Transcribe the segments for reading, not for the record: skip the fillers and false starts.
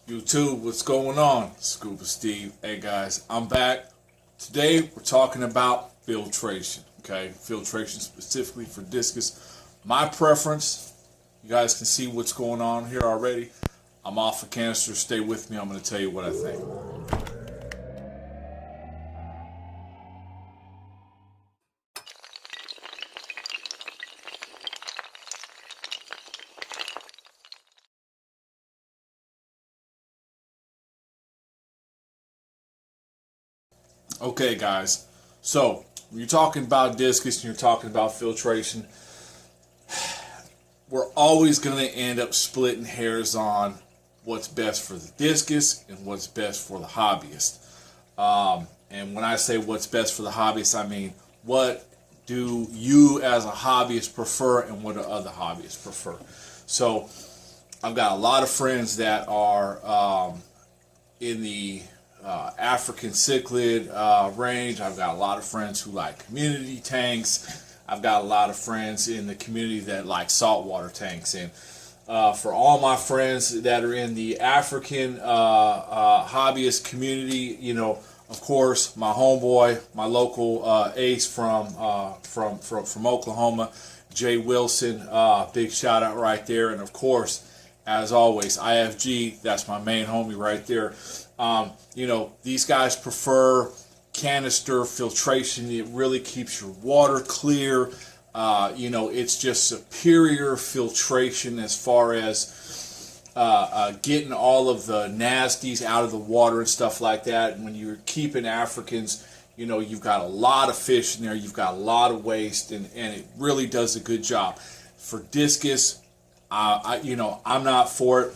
YouTube, what's going on? Scuba Steve. Hey guys, I'm back. Today we're talking about filtration. Okay, filtration specifically for Discus. My preference, you guys can see what's going on here already. I'm off a canister. Stay with me. I'm going to tell you what I think. Okay, guys. So when you're talking about Discus and you're talking about filtration, we're always going to end up splitting hairs on what's best for the Discus and what's best for the hobbyist. And when I say what's best for the hobbyist, I mean what do you as a hobbyist prefer and what do other hobbyists prefer. So I've got a lot of friends that are in the African cichlid range. I've got a lot of friends who like community tanks. I've got a lot of friends in the community that like saltwater tanks. And for all my friends that are in the African hobbyist community, you know, of course, my homeboy, my local ace from Oklahoma, Jay Wilson, big shout out right there. And of course, as always, IFG, that's my main homie right there. You know, these guys prefer canister filtration. It really keeps your water clear. You know, it's just superior filtration as far as getting all of the nasties out of the water and stuff like that. And when you're keeping Africans, you know, you've got a lot of fish in there, you've got a lot of waste, and it really does a good job. For Discus, you know, I'm not for it,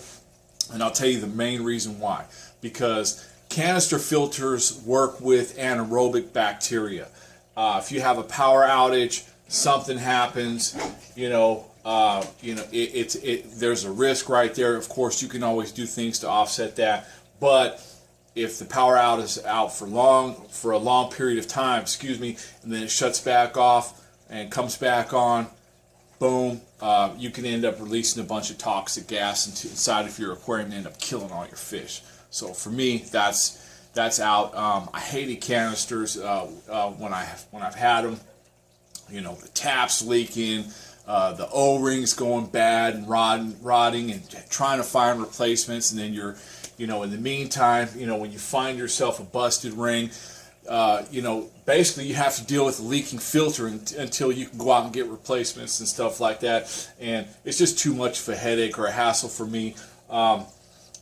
and I'll tell you the main reason why. Because canister filters work with anaerobic bacteria. If you have a power outage, something happens, there's a risk right there. Of course, you can always do things to offset that, but if the power out is out for a long period of time, and then it shuts back off and comes back on, boom, you can end up releasing a bunch of toxic gas inside of your aquarium and end up killing all your fish. So for me, that's out. I hated canisters when I've had them. You know, the taps leaking, the O-rings going bad and rotting, and trying to find replacements. And then you're, you know, in the meantime, you know, when you find yourself a busted ring, you know, basically you have to deal with the leaking filter until you can go out and get replacements and stuff like that. And it's just too much of a headache or a hassle for me.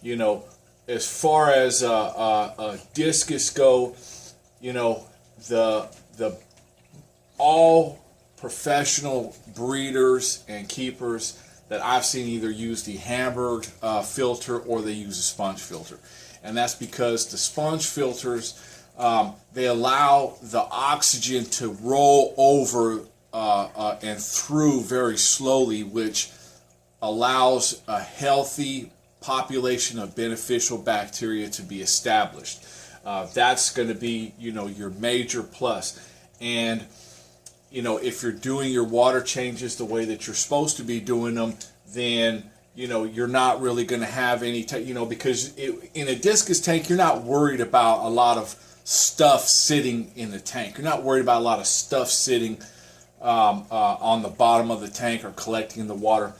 You know, as far as Discus go, you know, all professional breeders and keepers that I've seen either use the Hamburg filter or they use a sponge filter. And that's because the sponge filters, they allow the oxygen to roll over and through very slowly, which allows a healthy population of beneficial bacteria to be established. That's going to be, you know, your major plus. And you know, if you're doing your water changes the way that you're supposed to be doing them, then, you know, you're not really going to have any, you know, because in a Discus tank, you're not worried about a lot of stuff sitting in the tank. You're not worried about a lot of stuff sitting on the bottom of the tank or collecting in the water.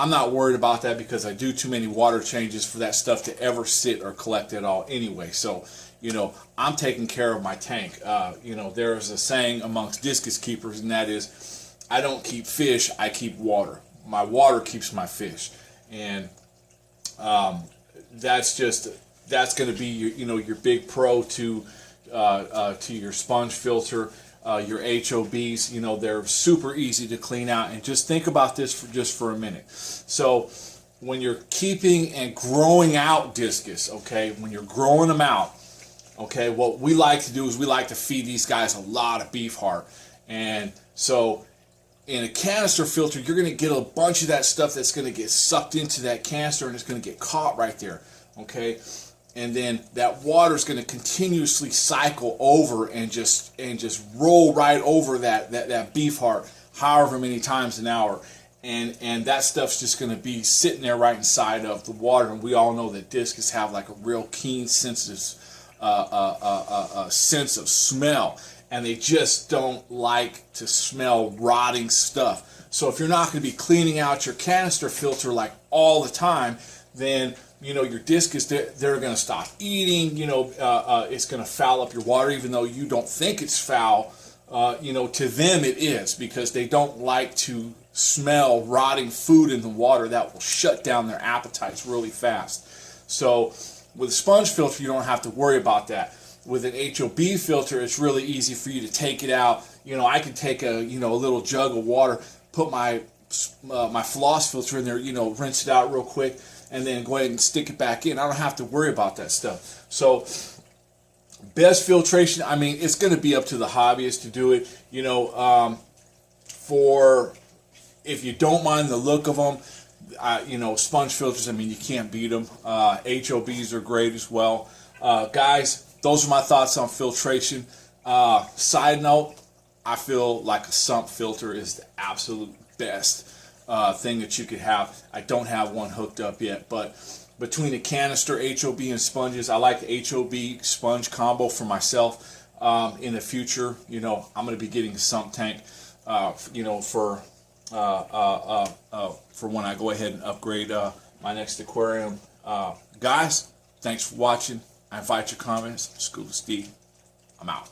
I'm not worried about that because I do too many water changes for that stuff to ever sit or collect at all anyway. So, you know, I'm taking care of my tank. You know, there's a saying amongst Discus keepers, and that is, I don't keep fish, I keep water. My water keeps my fish. And that's going to be your, you know, your big pro to your sponge filter, your HOBs. You know, they're super easy to clean out. And just think about this for a minute. So when you're keeping and growing out Discus, okay, when you're growing them out, okay, what we like to do is we like to feed these guys a lot of beef heart. And so in a canister filter, you're going to get a bunch of that stuff that's going to get sucked into that canister and it's going to get caught right there, okay? And then that water is going to continuously cycle over and just roll right over that beef heart however many times an hour. and that stuff's just going to be sitting there right inside of the water. And we all know that Discus have like a real keen, sensitive sense of smell, and they just don't like to smell rotting stuff. So if you're not going to be cleaning out your canister filter like all the time, then your Discus, they're going to stop eating. It's going to foul up your water, even though you don't think it's foul. To them it is, because they don't like to smell rotting food in the water. That will shut down their appetites really fast. So with a sponge filter, you don't have to worry about that. With an HOB filter, it's really easy for you to take it out. I can take a little jug of water, put my floss filter in there, rinse it out real quick, and then go ahead and stick it back in. I don't have to worry about that stuff. So best filtration, I mean, it's going to be up to the hobbyist to do it. For if you don't mind the look of them, sponge filters, I mean, you can't beat them. HOBs are great as well. Guys, those are my thoughts on filtration. Side note, I feel like a sump filter is the absolute best thing that you could have. I don't have one hooked up yet, but between the canister, HOB, and sponges, I like the HOB sponge combo for myself. In the future, I'm going to be getting a sump tank, for when I go ahead and upgrade my next aquarium. Guys, thanks for watching. I invite your comments. School of Steve. I'm out.